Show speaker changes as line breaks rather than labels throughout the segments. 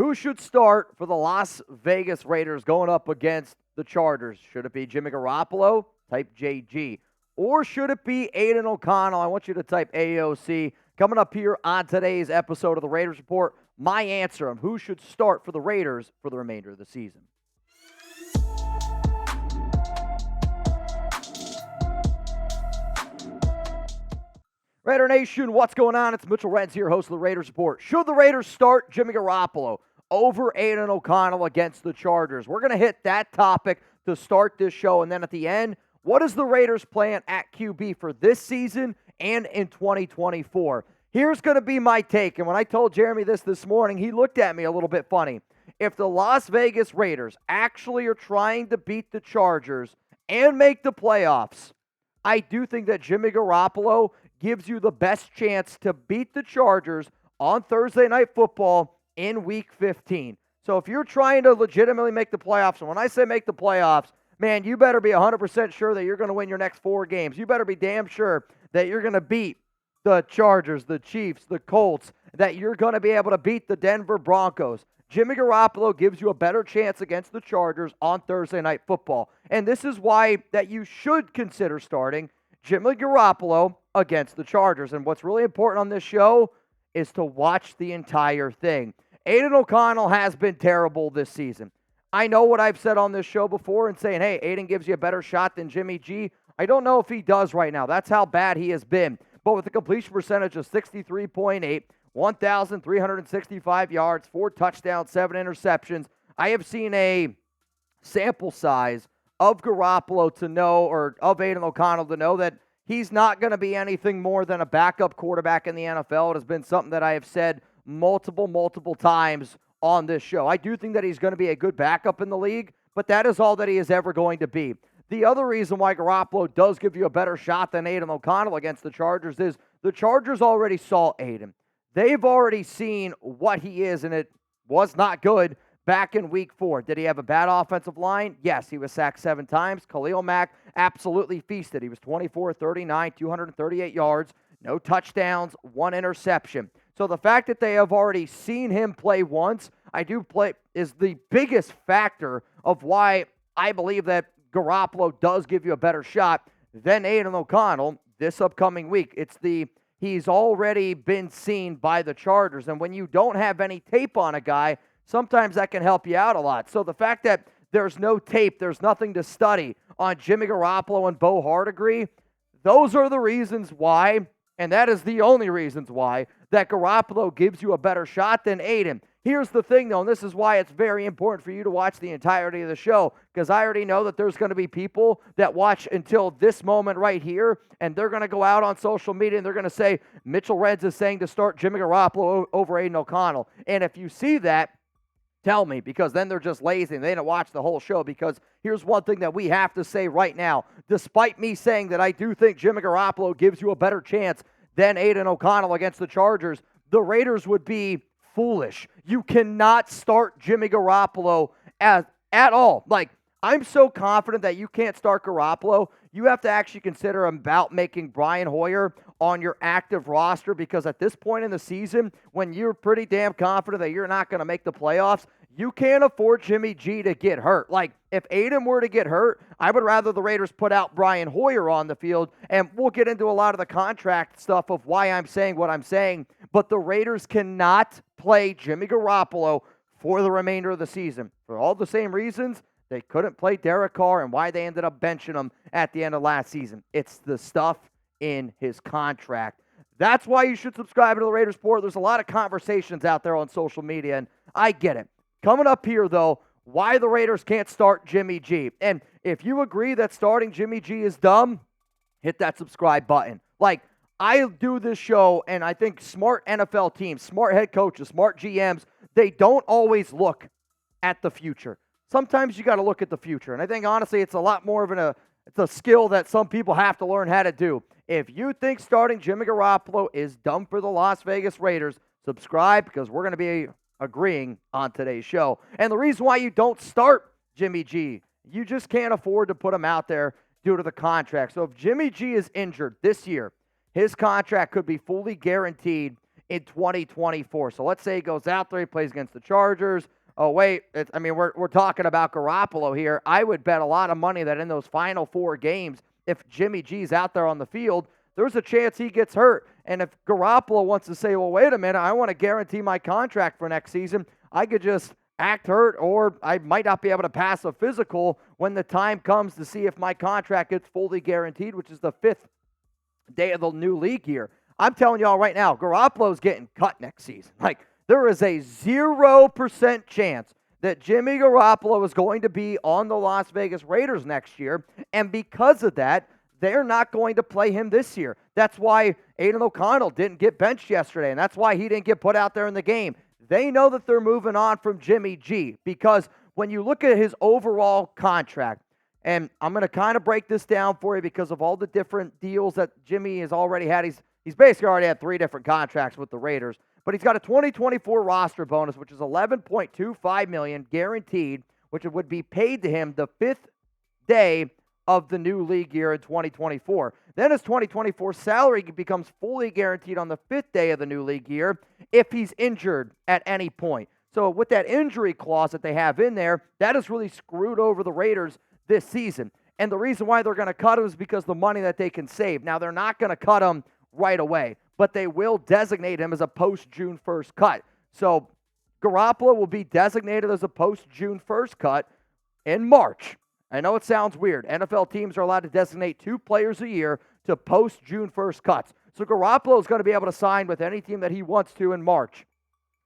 Who should start for the Las Vegas Raiders going up against the Chargers? Should it be Jimmy Garoppolo? Type JG. Or should it be Aidan O'Connell? I want you to type AOC. Coming up here on today's episode of the Raiders Report, my answer on who should start for the Raiders for the remainder of the season. Raider Nation, what's going on? It's Mitchell Renz here, host of the Raiders Report. Should the Raiders start Jimmy Garoppolo over Aidan O'Connell against the Chargers? We're going to hit that topic to start this show, and then at the end, what is the Raiders' plan at QB for this season and in 2024? Here's going to be my take, and when I told Jeremy this morning, he looked at me a little bit funny. If the Las Vegas Raiders actually are trying to beat the Chargers and make the playoffs, I do think that Jimmy Garoppolo gives you the best chance to beat the Chargers on Thursday Night Football in Week 15. So if you're trying to legitimately make the playoffs, and when I say make the playoffs, man, you better be 100% sure that you're going to win your next 4 games. You better be damn sure that you're going to beat the Chargers, the Chiefs, the Colts, that you're going to be able to beat the Denver Broncos. Jimmy Garoppolo gives you a better chance against the Chargers on Thursday Night Football. And this is why that you should consider starting Jimmy Garoppolo against the Chargers. And what's really important on this show is to watch the entire thing. Aidan O'Connell has been terrible this season. I know what I've said on this show before and saying, hey, Aidan gives you a better shot than Jimmy G. I don't know if he does right now. That's how bad he has been. But with a completion percentage of 63.8, 1,365 yards, 4 touchdowns, 7 interceptions, I have seen a sample size of Garoppolo to know, or of Aidan O'Connell to know that he's not going to be anything more than a backup quarterback in the NFL. It has been something that I have said multiple times on this show. I do think that he's going to be a good backup in the league, but that is all that he is ever going to be. The other reason why Garoppolo does give you a better shot than Aidan O'Connell against the Chargers is the Chargers already saw Aidan. They've already seen what he is, and it was not good back in Week 4. Did he have a bad offensive line? Yes, he was sacked 7 times. Khalil Mack absolutely feasted. He was 24-39, 238 yards, no touchdowns, 1 interception. So the fact that they have already seen him play once, is the biggest factor of why I believe that Garoppolo does give you a better shot than Aidan O'Connell this upcoming week. He's already been seen by the Chargers, and when you don't have any tape on a guy, sometimes that can help you out a lot. So the fact that there's no tape, there's nothing to study on Jimmy Garoppolo and Bo Hardegree, those are the reasons why, and that is the only reasons why, that Garoppolo gives you a better shot than Aidan. Here's the thing, though, and this is why it's very important for you to watch the entirety of the show, because I already know that there's going to be people that watch until this moment right here, and they're going to go out on social media and they're going to say, Mitchell Renz is saying to start Jimmy Garoppolo over Aidan O'Connell. And if you see that, tell me, because then they're just lazy and they didn't watch the whole show. Because here's one thing that we have to say right now. Despite me saying that I do think Jimmy Garoppolo gives you a better chance than Aidan O'Connell against the Chargers, the Raiders would be foolish. You cannot start Jimmy Garoppolo at all. Like, I'm so confident that you can't start Garoppolo. You have to actually consider about making Brian Hoyer on your active roster, because at this point in the season, when you're pretty damn confident that you're not going to make the playoffs, you can't afford Jimmy G to get hurt. Like, if Aidan were to get hurt, I would rather the Raiders put out Brian Hoyer on the field, and we'll get into a lot of the contract stuff of why I'm saying what I'm saying, but the Raiders cannot play Jimmy Garoppolo for the remainder of the season. For all the same reasons they couldn't play Derek Carr and why they ended up benching him at the end of last season. It's the stuff in his contract. That's why you should subscribe to the Raiders Report. There's a lot of conversations out there on social media, and I get it. Coming up here, though, why the Raiders can't start Jimmy G. And if you agree that starting Jimmy G is dumb, hit that subscribe button. Like, I do this show, and I think smart NFL teams, smart head coaches, smart GMs, they don't always look at the future. Sometimes you got to look at the future. And I think, honestly, it's a lot more of it's a skill that some people have to learn how to do. If you think starting Jimmy Garoppolo is dumb for the Las Vegas Raiders, subscribe, because we're going to be agreeing on today's show. And the reason why you don't start Jimmy G, you just can't afford to put him out there due to the contract. So if Jimmy G is injured this year, his contract could be fully guaranteed in 2024. So let's say he goes out there, he plays against the Chargers. Oh, wait, we're talking about Garoppolo here. I would bet a lot of money that in those final 4 games, if Jimmy G's out there on the field, there's a chance he gets hurt. And if Garoppolo wants to say, well, wait a minute, I want to guarantee my contract for next season, I could just act hurt, or I might not be able to pass a physical when the time comes to see if my contract gets fully guaranteed, which is the 5th day of the new league year. I'm telling y'all right now, Garoppolo's getting cut next season. There is a 0% chance that Jimmy Garoppolo is going to be on the Las Vegas Raiders next year, and because of that, they're not going to play him this year. That's why Aidan O'Connell didn't get benched yesterday, and that's why he didn't get put out there in the game. They know that they're moving on from Jimmy G, because when you look at his overall contract, and I'm going to kind of break this down for you because of all the different deals that Jimmy has already had. He's basically already had 3 different contracts with the Raiders. But he's got a 2024 roster bonus, which is $11.25 million guaranteed, which would be paid to him the 5th day of the new league year in 2024. Then his 2024 salary becomes fully guaranteed on the 5th day of the new league year if he's injured at any point. So with that injury clause that they have in there, that has really screwed over the Raiders this season. And the reason why they're going to cut him is because the money that they can save. Now, they're not going to cut him right away, but they will designate him as a post-June 1st cut. So Garoppolo will be designated as a post-June 1st cut in March. I know it sounds weird. NFL teams are allowed to designate 2 players a year to post-June 1st cuts. So Garoppolo is going to be able to sign with any team that he wants to in March,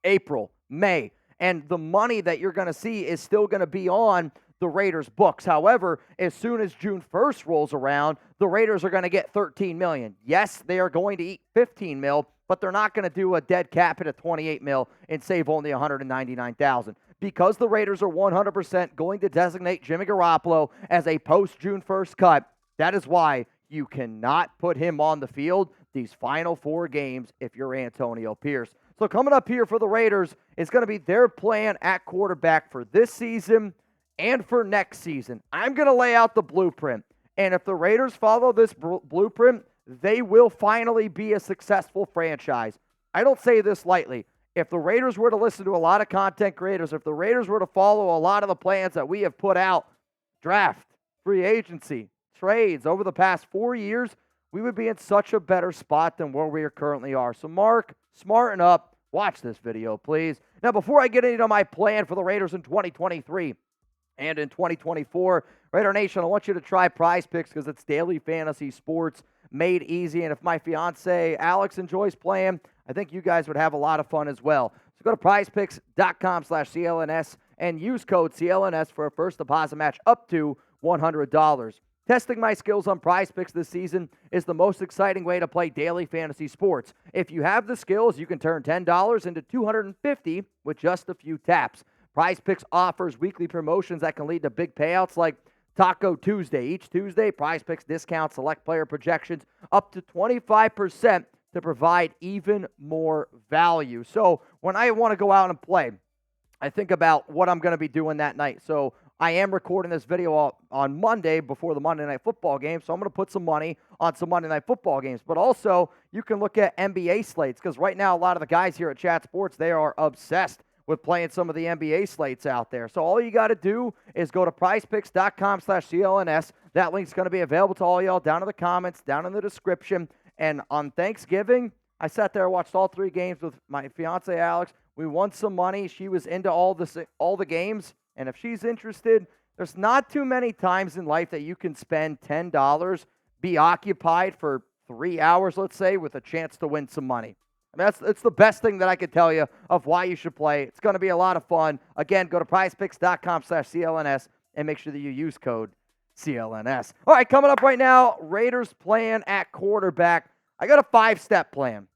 April, May. And the money that you're going to see is still going to be on the Raiders' books. However, as soon as June 1st rolls around, the Raiders are going to get $13 million. Yes, they are going to eat $15 million, but they're not going to do a dead cap at $28 million and save only $199,000. Because the Raiders are 100% going to designate Jimmy Garoppolo as a post-June 1st cut, that is why you cannot put him on the field these final 4 games if you're Antonio Pierce. So coming up here for the Raiders is going to be their plan at quarterback for this season and for next season. I'm going to lay out the blueprint. And if the Raiders follow this blueprint, they will finally be a successful franchise. I don't say this lightly. If the Raiders were to listen to a lot of content creators, if the Raiders were to follow a lot of the plans that we have put out, draft, free agency, trades over the past 4 years, we would be in such a better spot than where we currently are. So Mark, smarten up. Watch this video, please. Now, before I get into my plan for the Raiders in 2023 and in 2024, Raider Nation, I want you to try Prize Picks because it's daily fantasy sports made easy. And if my fiance, Alex, enjoys playing, I think you guys would have a lot of fun as well. So go to prizepicks.com/CLNS and use code CLNS for a first deposit match up to $100. Testing my skills on Prize Picks this season is the most exciting way to play daily fantasy sports. If you have the skills, you can turn $10 into $250 with just a few taps. Prize Picks offers weekly promotions that can lead to big payouts like Taco Tuesday. Each Tuesday, Prize Picks discounts select player projections up to 25% to provide even more value. So when I want to go out and play, I think about what I'm going to be doing that night. So I am recording this video on Monday before the Monday Night Football game, so I'm going to put some money on some Monday Night Football games. But also, you can look at NBA slates, because right now a lot of the guys here at Chat Sports, they are obsessed with playing some of the NBA slates out there. So all you got to do is go to prizepicks.com/CLNS. That link's going to be available to all y'all down in the comments, down in the description. And on Thanksgiving, I sat there and watched all 3 games with my fiance, Alex. We won some money. She was into all the games. And if she's interested, there's not too many times in life that you can spend $10, be occupied for 3 hours, let's say, with a chance to win some money. I mean, it's the best thing that I could tell you of why you should play. It's going to be a lot of fun. Again, go to prizepicks.com/CLNS and make sure that you use code CLNS. All right, coming up right now, Raiders plan at quarterback. I got a 5-step plan.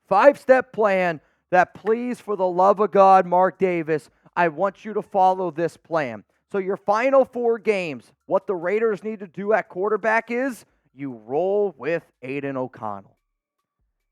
5-step plan that, please, for the love of God, Mark Davis, I want you to follow this plan. So your final 4 games, what the Raiders need to do at quarterback is you roll with Aidan O'Connell.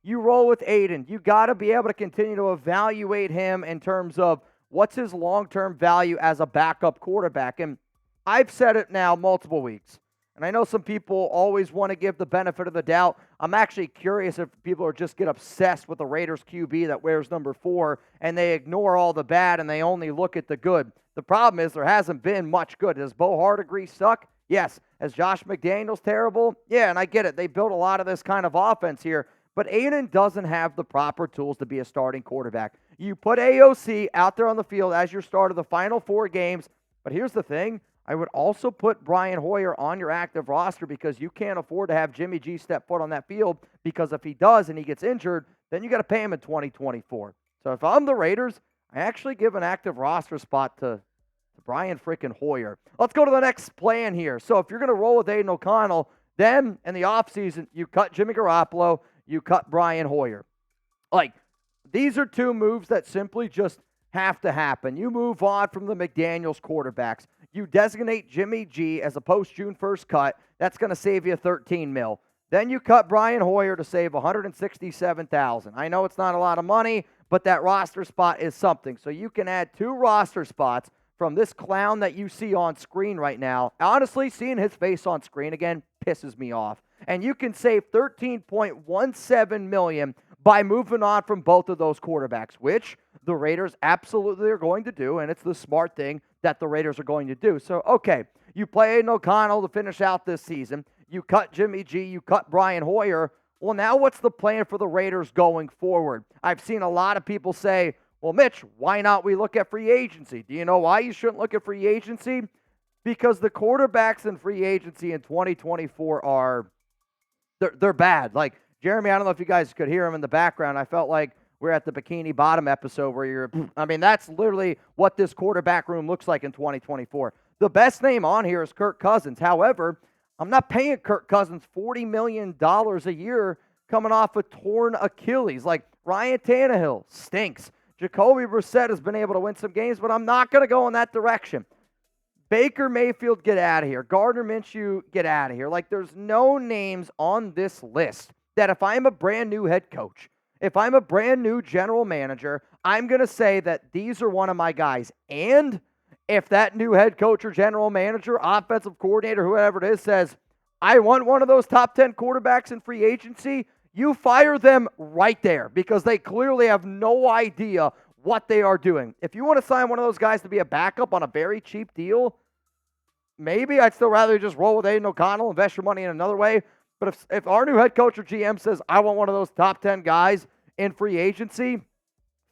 You roll with Aidan. You got to be able to continue to evaluate him in terms of what's his long-term value as a backup quarterback. And I've said it now multiple weeks, and And I know some people always want to give the benefit of the doubt. I'm actually curious if people are just get obsessed with the Raiders QB that wears number 4 and they ignore all the bad and they only look at the good. The problem is there hasn't been much good. Does Bo Hardegree suck? Yes. Is Josh McDaniels terrible? Yeah, and I get it. They built a lot of this kind of offense here. But Aidan doesn't have the proper tools to be a starting quarterback. You put AOC out there on the field as your starter the final 4 games. But here's the thing. I would also put Brian Hoyer on your active roster because you can't afford to have Jimmy G step foot on that field, because if he does and he gets injured, then you got to pay him in 2024. So if I'm the Raiders, I actually give an active roster spot to Brian freaking Hoyer. Let's go to the next plan here. So if you're going to roll with Aidan O'Connell, then in the offseason, you cut Jimmy Garoppolo, you cut Brian Hoyer. Like, these are 2 moves that simply just have to happen. You move on from the McDaniels quarterbacks. You designate Jimmy G as a post-June 1st cut. That's going to save you $13 million. Then you cut Brian Hoyer to save $167,000. I know it's not a lot of money, but that roster spot is something. So you can add 2 roster spots from this clown that you see on screen right now. Honestly, seeing his face on screen again pisses me off. And you can save $13.17 million by moving on from both of those quarterbacks, which the Raiders absolutely are going to do, and it's the smart thing that the Raiders are going to do. So, okay, you play Aidan O'Connell to finish out this season. You cut Jimmy G. You cut Brian Hoyer. Well, now what's the plan for the Raiders going forward? I've seen a lot of people say, well, Mitch, why not we look at free agency? Do you know why you shouldn't look at free agency? Because the quarterbacks in free agency in 2024 are they're bad. Like, Jeremy, I don't know if you guys could hear him in the background. I felt like we're at the Bikini Bottom episode where that's literally what this quarterback room looks like in 2024. The best name on here is Kirk Cousins. However, I'm not paying Kirk Cousins $40 million a year coming off a torn Achilles. Like, Ryan Tannehill stinks. Jacoby Brissett has been able to win some games, but I'm not going to go in that direction. Baker Mayfield, get out of here. Gardner Minshew, get out of here. Like, there's no names on this list that if I'm a brand new head coach, if I'm a brand new general manager, I'm going to say that these are one of my guys. And if that new head coach or general manager, offensive coordinator, whoever it is, says, I want one of those top 10 quarterbacks in free agency, you fire them right there because they clearly have no idea what they are doing. If you want to sign one of those guys to be a backup on a very cheap deal, maybe I'd still rather just roll with Aidan O'Connell, invest your money in another way. But if our new head coach or GM says, I want one of those top 10 guys in free agency,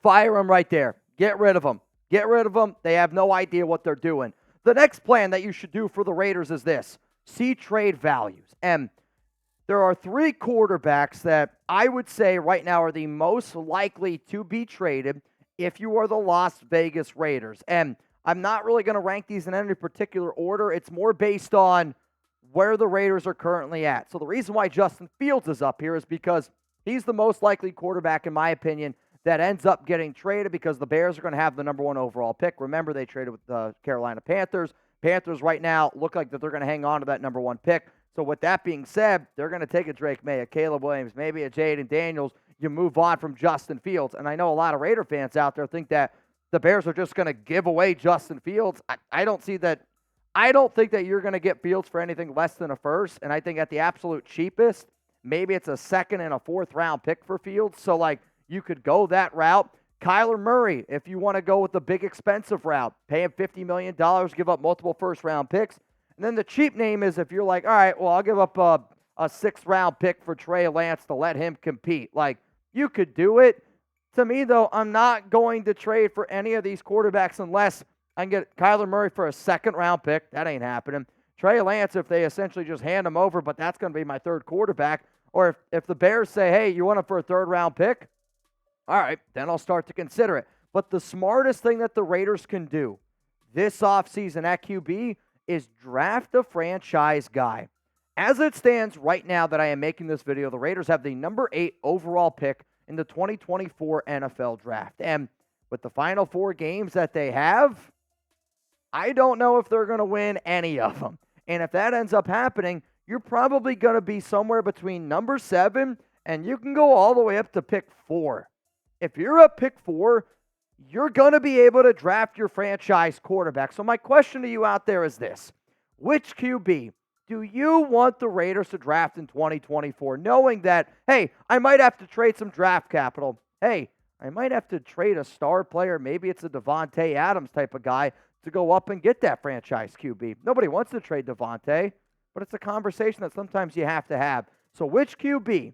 fire them right there. Get rid of them. Get rid of them. They have no idea what they're doing. The next plan that you should do for the Raiders is this. See trade values. And there are 3 quarterbacks that I would say right now are the most likely to be traded if you are the Las Vegas Raiders. And I'm not really going to rank these in any particular order. It's more based on where the Raiders are currently at. So the reason why Justin Fields is up here is because he's the most likely quarterback, in my opinion, that ends up getting traded because the Bears are going to have the number 1 overall pick. Remember, they traded with the Carolina Panthers. Panthers right now look like that they're going to hang on to that number 1 pick. So with that being said, they're going to take a Drake Maye, a Caleb Williams, maybe a Jayden Daniels. You move on from Justin Fields. And I know a lot of Raider fans out there think that the Bears are just going to give away Justin Fields. I don't see that. I don't think that you're going to get Fields for anything less than a first. And I think at the absolute cheapest, maybe it's a 2nd and a 4th round pick for Fields. So, like, you could go that route. Kyler Murray, if you want to go with the big expensive route, pay him $50 million, give up multiple first-round picks. And then the cheap name is if you're like, all right, well, I'll give up a 6th-round pick for Trey Lance to let him compete. Like, you could do it. To me, though, I'm not going to trade for any of these quarterbacks unless I can get Kyler Murray for a 2nd-round pick. That ain't happening. Trey Lance, if they essentially just hand him over, but that's going to be my 3rd quarterback. Or if the Bears say, hey, you want him for a 3rd-round pick? All right, then I'll start to consider it. But the smartest thing that the Raiders can do this offseason at QB is draft a franchise guy. As it stands right now that I am making this video, the Raiders have the number 8 overall pick in the 2024 NFL Draft. And with the final 4 games that they have, I don't know if they're going to win any of them. And if that ends up happening, you're probably going to be somewhere between number 7 and you can go all the way up to pick 4. If you're at pick 4, you're going to be able to draft your franchise quarterback. So my question to you out there is this. Which QB Do you want the Raiders to draft in 2024, knowing that, hey, I might have to trade some draft capital. Hey, I might have to trade a star player. Maybe it's a Devontae Adams type of guy to go up and get that franchise QB. Nobody wants to trade Devontae, but it's a conversation that sometimes you have to have. So which QB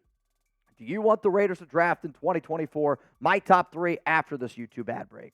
do you want the Raiders to draft in 2024? My top 3 after this YouTube ad break.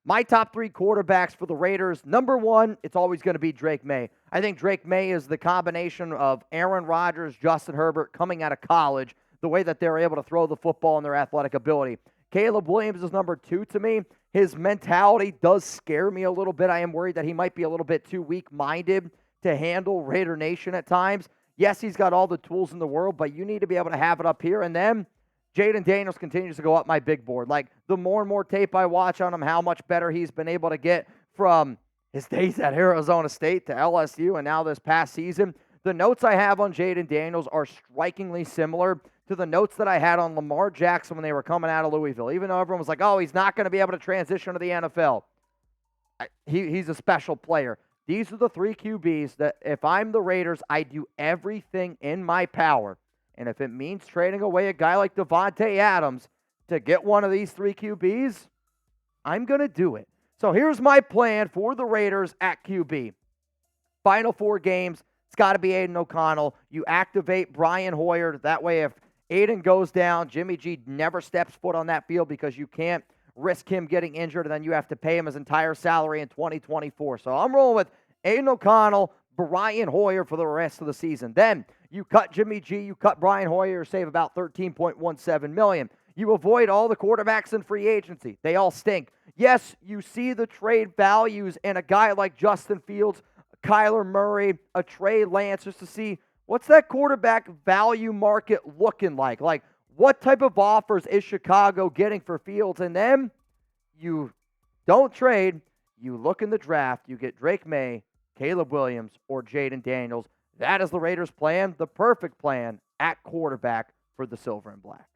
My top 3 quarterbacks for the Raiders. Number 1, it's always going to be Drake Maye. I think Drake Maye is the combination of Aaron Rodgers, Justin Herbert coming out of college, the way that they're able to throw the football and their athletic ability. Caleb Williams is number 2 to me. His mentality does scare me a little bit. I am worried that he might be a little bit too weak-minded to handle Raider Nation at times. Yes, he's got all the tools in the world, but you need to be able to have it up here. And then Jayden Daniels continues to go up my big board. Like, the more and more tape I watch on him, how much better he's been able to get from his days at Arizona State to LSU and now this past season. The notes I have on Jayden Daniels are strikingly similar to the notes that I had on Lamar Jackson when they were coming out of Louisville. Even though everyone was like, oh, he's not going to be able to transition to the NFL. He's a special player. These are the 3 QBs that if I'm the Raiders, I do everything in my power. And if it means trading away a guy like Devontae Adams to get one of these 3 QBs, I'm going to do it. So here's my plan for the Raiders at QB. Final 4 games, it's got to be Aidan O'Connell. You activate Brian Hoyer. That way, if Aidan goes down, Jimmy G never steps foot on that field because you can't risk him getting injured, and then you have to pay him his entire salary in 2024. So I'm rolling with Aidan O'Connell, Brian Hoyer for the rest of the season. Then you cut Jimmy G, you cut Brian Hoyer, save about $13.17 million. You avoid all the quarterbacks in free agency. They all stink. Yes, you see the trade values in a guy like Justin Fields, Kyler Murray, a Trey Lance, just to see what's that quarterback value market looking like. Like, what type of offers is Chicago getting for Fields? And then you don't trade. You look in the draft. You get Drake Maye, Caleb Williams, or Jayden Daniels. That is the Raiders' plan, the perfect plan at quarterback for the Silver and Black.